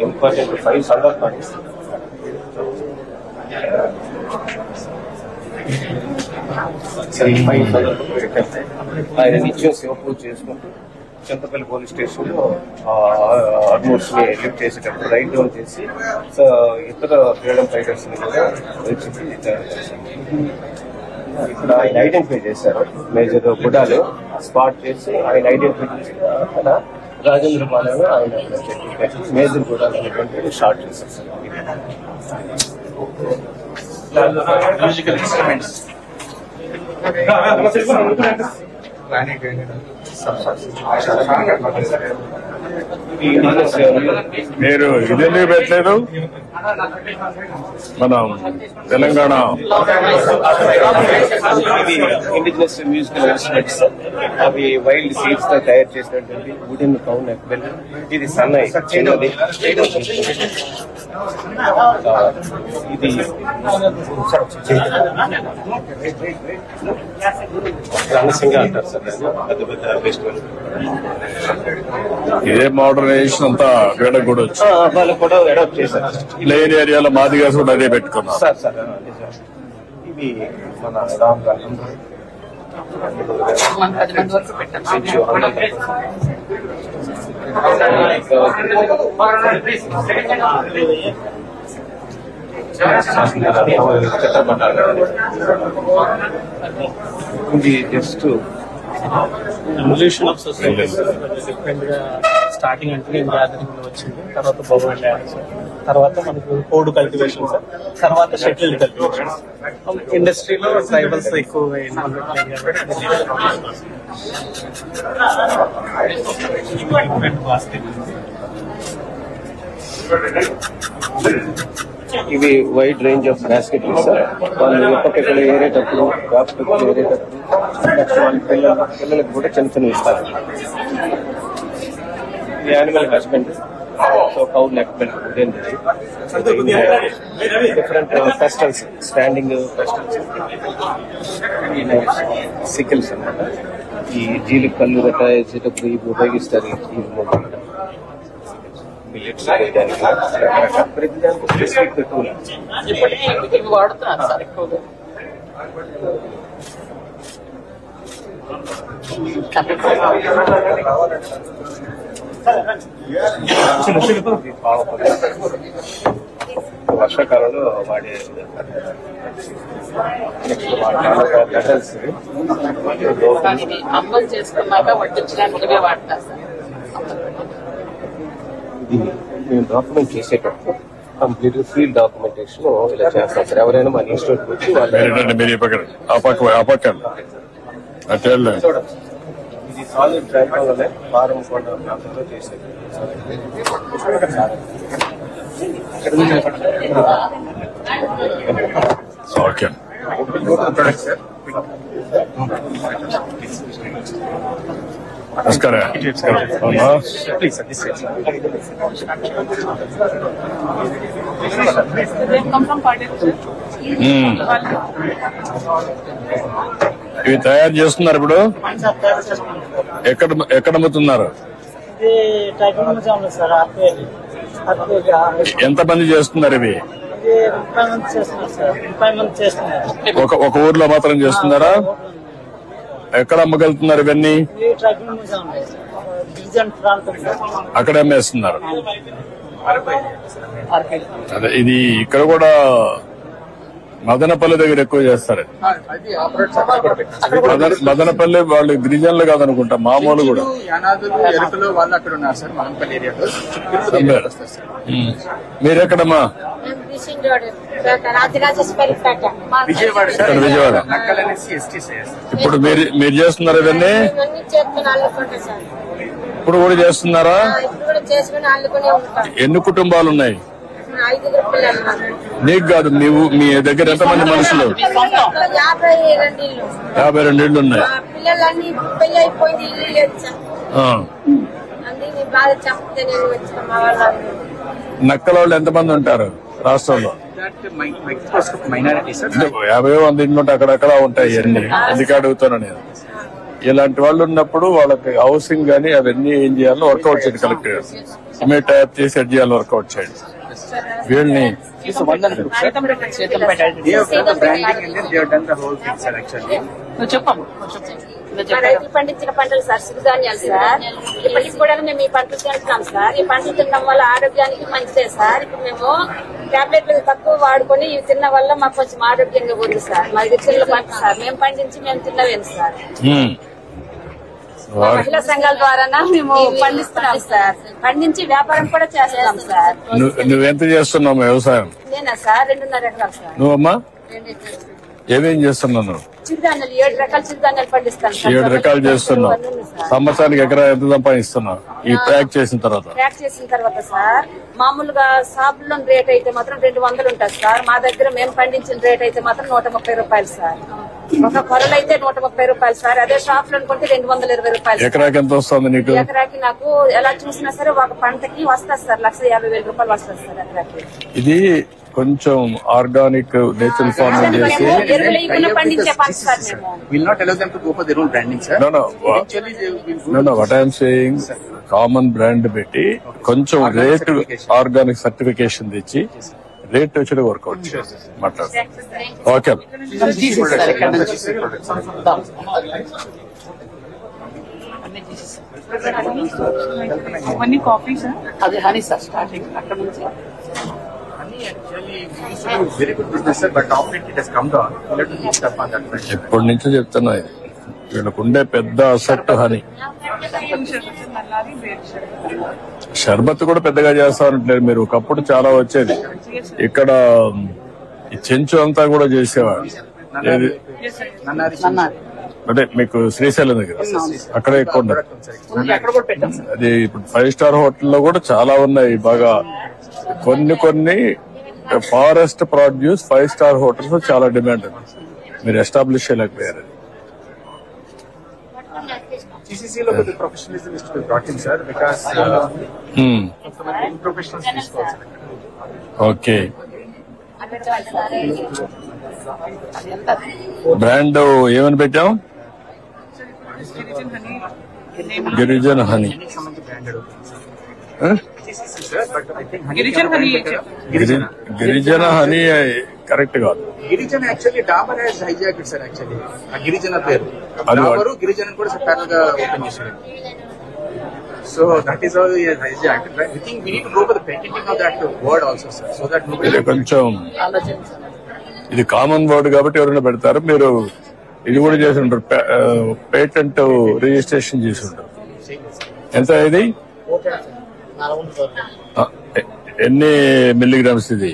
Important 5 సందర్భాలు ఆయన నిత్యం శివ పూజ చేసుకుంటూ చింతపల్లి పోలీస్ స్టేషన్ లో ఆల్మోస్ట్ ని లిఫ్ట్ చేసేటప్పుడు రైట్ డౌన్ చేసి ఇతర ఫ్రీడమ్ ఫైటర్స్ ని కూడా వచ్చి ఇక్కడ ఆయన ఐడెంటిఫై చేశారు. మేజర్ గుడాలు స్పాట్ చేసి ఆయన ఐడెంటిఫై చేసి అక్కడ రాజేంద్ర పాలెం ఆయన మేజర్ గుడాలు అనేటువంటి షార్ట్ చేశారు. మ్యూజికల్ ఇన్స్ట్రుమెంట్స్ మీరు ఇదెందుకు పెట్టలేదు? మనం తెలంగాణ ఇండిజినస్ మ్యూజికల్ ఇన్స్ట్రుమెంట్స్ అవి వైల్డ్ సీడ్స్ తో తయారు చేసినటువంటి వుడెన్ కౌన్ బెల్. ఇది సన్నాయి చిన్నది. ఇది రణసింగ అంటారు సార్. పెద్ద పెద్ద ఫెస్టివల్ ఇదే మోడర్నైజేషన్ అంతా వీళ్ళకి కూడా వచ్చి వాళ్ళు కూడా అడాప్ట్ చేశారు. ప్లేన్ ఏరియాలో మాదిగా కూడా అదే పెట్టుకున్నారు సార్. ఇవి మన రామ్ ఇది just revolution of society different గా స్టార్టింగ్ అంటే గ్యాదరింగ్ లో వచ్చింది. తర్వాత బొమ్మన్ డాన్స్, తర్వాత మనకు కోడ్ కల్టివేషన్, తర్వాత షటిల్ కల్టివేషన్. ఇండస్ట్రీలో ట్రైబల్స్ ఎక్కువ ఇవి wide range of basket sir. వాళ్ళు ఎప్పటికెక్కడ ఏరేటప్పుడు డాక్టర్ ఏరేటప్పుడు నెక్స్ట్ వాళ్ళ పిల్లలకు కూడా చిన్న చిన్న ఇస్తారు. ఇది animal husband. So cow neck belt different ఫెస్టల్స్, standing ఫెస్టల్స్, sickles అన్నమాట. ఈ జీలి కళ్ళు గట్రా వేసేటప్పుడు ఇవి ఉపయోగిస్తారు. ప్రతిదానికి స్పెసిఫిక్ టూల్ ఇవి వాడుతున్నారు సార్ ఎక్కువగా. వర్షాకాలంలో వాడే అమ్మలు చేసుకున్నాక వడ్డించడానికి వాడతారు సార్. ఇది మేము డాక్యుమెంట్ చేసేటప్పుడు కంప్లీట్ ఫీల్డ్ డాక్యుమెంటేషన్ ఇలా చేస్తాం సార్. ఎవరైనా మన ఇన్స్టిట్యూట్ వచ్చి వాళ్ళు ఇది సాలిడ్ ట్రైపాలోనే ఫారం కూడా ప్రాంతంలో చేసేది. నమస్కారం. ఇవి తయారు చేస్తున్నారు ఇప్పుడు. ఎక్కడ అమ్ముతున్నారు? ఎంతమంది చేస్తున్నారు ఇవి? ఒక ఊర్లో మాత్రం చేస్తున్నారా? ఎక్కడ అమ్మగలుగుతున్నారు ఇవన్నీ? అక్కడ అమ్మేస్తున్నారు. అదే ఇది ఇక్కడ కూడా మదనపల్లి దగ్గర ఎక్కువ చేస్తారు. మదనపల్లి వాళ్ళు గిరిజనులు కాదనుకుంటా, మామూలు కూడా. మీరెక్కడమ్మా? విజయవాడ. ఇప్పుడు మీరు చేస్తున్నారు ఇవన్నీ? ఇప్పుడు కూడా చేస్తున్నారా? ఎన్ని కుటుంబాలు ఉన్నాయి? నీకు కాదు, మీ దగ్గర ఎంతమంది మనుషులు? 52 ఇళ్ళు ఉన్నాయి. నక్కల వాళ్ళు ఎంతమంది ఉంటారు రాష్ట్రంలో? 50-100 ఇండ్లు ఉంటాయి. అక్కడక్కడ ఉంటాయి అన్ని. అందుకే అడుగుతాను నేను. ఇలాంటి వాళ్ళు ఉన్నప్పుడు వాళ్ళకి హౌసింగ్ గానీ అవన్నీ ఏం చేయాలో వర్కౌట్ చేయండి కలెక్టర్. ఇమేజ్ టైప్ చేసి సెట్ చేయాలి, వర్కౌట్ చేయండి. వీళ్ళని రైతులు పండించిన పంటలు సార్, సిరిధాన్యాలు సార్. ఇప్పటికి కూడా మేము ఈ పంటలు తింటున్నాం సార్. ఈ పంటలు తినడం వల్ల ఆరోగ్యానికి మంచిదే సార్. ఇప్పుడు మేము టాబ్లెట్లు తక్కువ వాడుకొని ఇవి తిన్న వల్ల మాకు కొంచెం ఆరోగ్యంగా ఉంది సార్. మాది చిన్న పంట సార్, మేము పండించి మేము తిన్నవేను సార్. మహిళా సంఘాల ద్వారా మేము పండిస్తున్నాం సార్. పండించి వ్యాపారం కూడా చేస్తున్నాం సార్. నువ్వెంత చేస్తున్నావు వ్యవసాయం? నేనా సార్ 2.5 ఎకరాలు సార్. నువ్వమ్మా ఏమేం చేస్తున్నావు? చిరుధాన్యాలు 7 రకాల చిరుధాన్యాలు పండిస్తాను సార్. 7 రకాలు చేస్తున్నావు. సంవత్సరానికి ఎకరా ఎంత సంపాదిస్తున్నావు ఈ ప్యాక్ చేసిన తర్వాత? ప్యాక్ చేసిన తర్వాత సార్ మామూలుగా షాపుల్లో రేట్ అయితే మాత్రం 200 ఉంటుంది సార్. మా దగ్గర మేము పండించిన రేట్ అయితే మాత్రం 130 రూపాయలు సార్. ఒక కొరలు అయితే 130 రూపాయలు సార్. అదే షాప్ లో కొంటే 220 రూపాయలు. ఎకరాకి ఎంత వస్తుంది నీకు? ఎకరాకి నాకు ఎలా చూసినా సరే ఒక పంటకి వస్తుంది సార్ 1,50,000 రూపాయలు వస్తుంది సార్ ఎకరాకి. ఇది కొంచెం ఆర్గానిక్ నేచురల్ ఫార్మింగ్ చేసి పండించే పంట సార్. మేము will not allow them to go for their own branding, sir. No, what I am saying, common brand పెట్టి కొంచెం రేట్ ఆర్గానిక్ సర్టిఫికేషన్ తెచ్చి రేట్ వచ్చి వర్కౌట్ మాట్లాడు. ఓకే కాఫీ సార్, అది హనీ సార్ స్టార్టింగ్ అక్కడ నుంచి. Very good business, sir, but of it has come down. We'll have to keep up on that front. ఎప్పటి నుంచో చెప్తున్నా, వీళ్ళకుండే పెద్ద అసెట్ హనీ. షర్బత్ కూడా పెద్దగా చేస్తారంటారు మీరు. ఒకప్పుడు చాలా వచ్చేది ఇక్కడ. ఈ చెంచు అంతా కూడా చేసేవాడు. అంటే మీకు శ్రీశైలం దగ్గర అక్కడ ఎక్కువ ఉండదు. అది ఇప్పుడు 5 స్టార్ హోటల్లో కూడా చాలా ఉన్నాయి బాగా. కొన్ని ఫారెస్ట్ ప్రొడ్యూస్ 5 స్టార్ హోటల్స్ చాలా డిమాండ్ ఉంది. మీరు ఎస్టాబ్లిష్ చేయలేకపోయారు. GCC లో the professionalism is to be brought in, sir, because professionals తీసుకోవాలి. ఓకే, బ్రాండ్ ఏమని పెట్టాం? గిరిజన హనీ. గిరిజన హనీ కరెక్ట్ కాదు. గిరిజన actually Dabur has hijack it, sir. Actually ఆ గిరిజన పేరు డాబరు గిరిజన కూడా ప్యారల్ గా ఓపెన్ చేశారు. So that is how he has hijacked, right? We think we need to go for the patenting of that word also, sir, so that ఇది కొంచెం ఇది కామన్ వర్డ్ కాబట్టి ఎవరైనా పెడతారు. మీరు ఇది కూడా చేసి ఉంటారు, పేటెంట్ రిజిస్ట్రేషన్ చేసి ఉంటారు. ఎంత ఇది? ఎన్ని మిల్లీగ్రామ్స్ ఇది?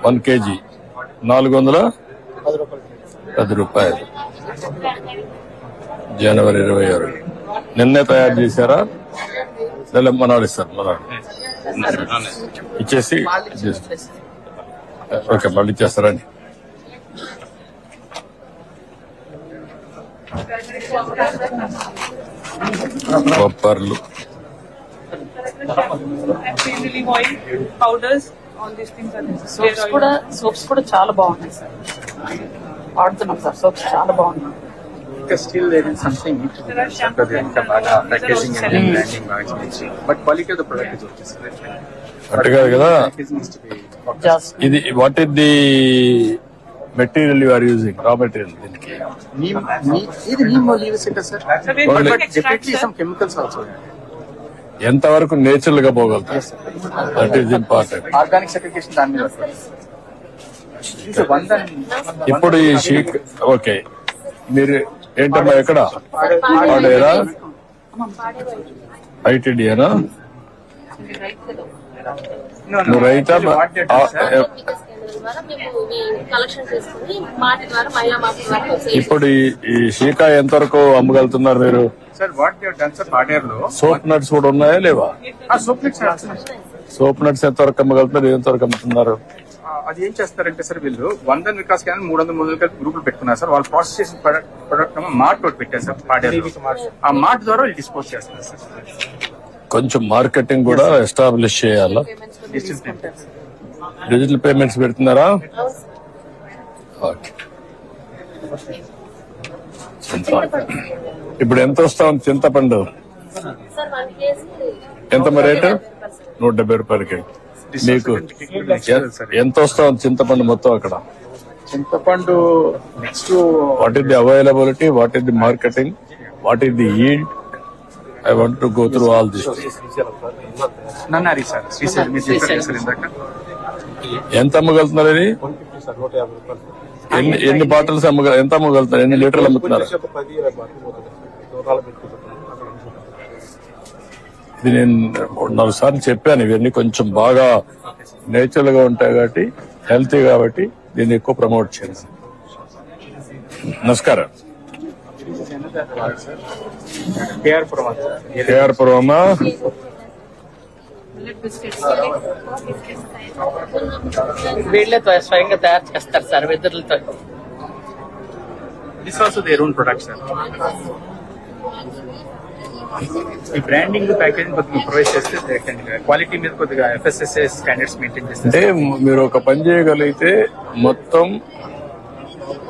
1 kg 410 రూపాయలు. జనవరి 26 నిన్నే తయారు చేశారా? మనాడు ఇస్తారు, మనాడు ఇచ్చేసి ఓకే మళ్ళీ ఇచ్చేస్తారండి. కొబ్బర్లు, సోప్స్ కూడా చాలా బాగున్నాయి సార్. వాడుతున్నాం సార్, సోప్స్ చాలా బాగున్నాయి. ఇంకా స్టిల్ దేర్ ఇస్ సంథింగ్ ఇంకా బాగా ప్యాకేజింగ్ అండ్ బ్రాండింగ్ బాగా చేసి, but quality of the product is okay, sir. అట్టు కాదు కదా ఇది. What is the material you are using? Raw material దీనికి ఇది neem leaves it, sir. But definitely some chemicals also. ఎంత వరకు నేచురల్ గా పోగలుగుతారు? That is important. Organic certification దాని మీద. ఇప్పుడు ఈ షీక్ ఓకే. మీరు ఏంటమ్మా ఎక్కడ పాడేరా? ఐటీడీనా? నువ్వు రైతా? ఇప్పుడు ఈ షీకా ఎంత వరకు అమ్మగలుగుతున్నారు మీరు? Sir what they have done, sir, పాడేరులో సోప్ నట్స్ కూడా ఉన్నాయా లేవా? సోప్ నట్స్ సోప్ నట్స్ ఎంత వరకు అమ్మగలుగుతున్నారు? ఎంత వరకు అమ్ముతున్నారు? అది ఏం చేస్తారంటే సార్, వీళ్ళు 100 వికాస్ కానీ 300 కలిపి గ్రూపులు పెట్టుకున్నారు సార్. వాళ్ళు ప్రాసెస్ చేసిన ప్రొడక్ట్ మార్ట్ ఒకటి పెట్టారు సార్ పాడేరు. ఆ మార్ట్ ద్వారా వాళ్ళు డిస్పోజ్ చేస్తారు సార్. కొంచెం మార్కెటింగ్ కూడా ఎస్టాబ్లిష్ చేయాలా? డిజిటల్ పేమెంట్స్ పెడుతున్నారా? ఓకే. ఇప్పుడు ఎంత వస్తా ఉంది చింతపండు? ఎంత రేటు? 170 రూపాయలకి. మీకు ఎంత వస్తుంది చింతపండు మొత్తం అక్కడ? చింతపండు next what is the availability, what is the marketing, what is the yield? I want to go through all this. నన్నారి సార్, శ్రీశైలం మీరు చెప్పారు సార్ ఇందాక. ఎంత అమ్మగలుగుతున్నారు ఇది? ఎన్ని బాటిల్స్ ఎంత అమ్మగలుగుతున్నారు? ఎన్ని లీటర్లు అమ్ముతున్నారు? ఇది నేను 4 సార్లు చెప్పాను. ఇవన్నీ కొంచెం బాగా నేచురల్ గా ఉంటాయి కాబట్టి, హెల్తీ కాబట్టి దీన్ని ఎక్కువ ప్రమోట్ చేయండి. నమస్కారం. కేఆర్ పురమా? వీళ్ళే స్వయంగా తయారు చేస్తారు సార్ వెదురులతో. This also their own product sir. ఈ బ్రాండింగ్ ప్యాకేజింగ్ కొద్దిగా ప్రొవైడ్ చేస్తే క్వాలిటీ మీద కొద్దిగా FSSAI స్టాండర్డ్స్ మెయింటైన్ చేస్తే. అంటే మీరు ఒక పని చేయగలిగితే మొత్తం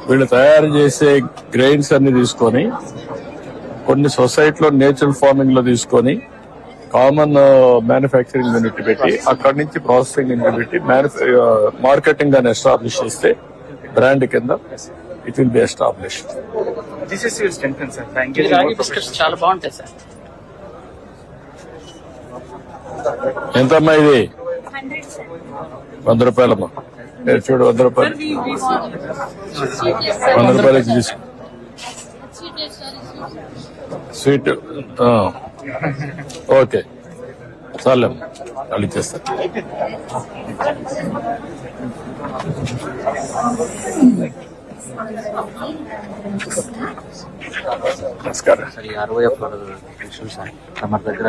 వీళ్ళు తయారు చేసే గ్రెయిన్స్ అన్ని తీసుకొని కొన్ని సొసైటీలో నేచురల్ ఫార్మింగ్ లో తీసుకొని కామన్ మ్యానుఫ్యాక్చరింగ్ యూనిట్ పెట్టి అక్కడి నుంచి ప్రాసెసింగ్ యూనిట్ పెట్టి మార్కెటింగ్ అని ఎస్టాబ్లిష్ చేస్తే బ్రాండ్ కింద it will be establish. This is your strength sir. రాగి బిస్కెట్స్ చాలా బాగుంటాయి సార్. ఎంతమ్మా ఇది? 100 రూపాయలమ్మా. చూడు 100 రూపాయలు, 100 రూపాయలకి తీసుకో. స్వీట్ ఓకే చాలే వాళ్ళు ఇచ్చేస్తారు. నమస్కారం. 60 పెన్షన్ సార్ తమ దగ్గర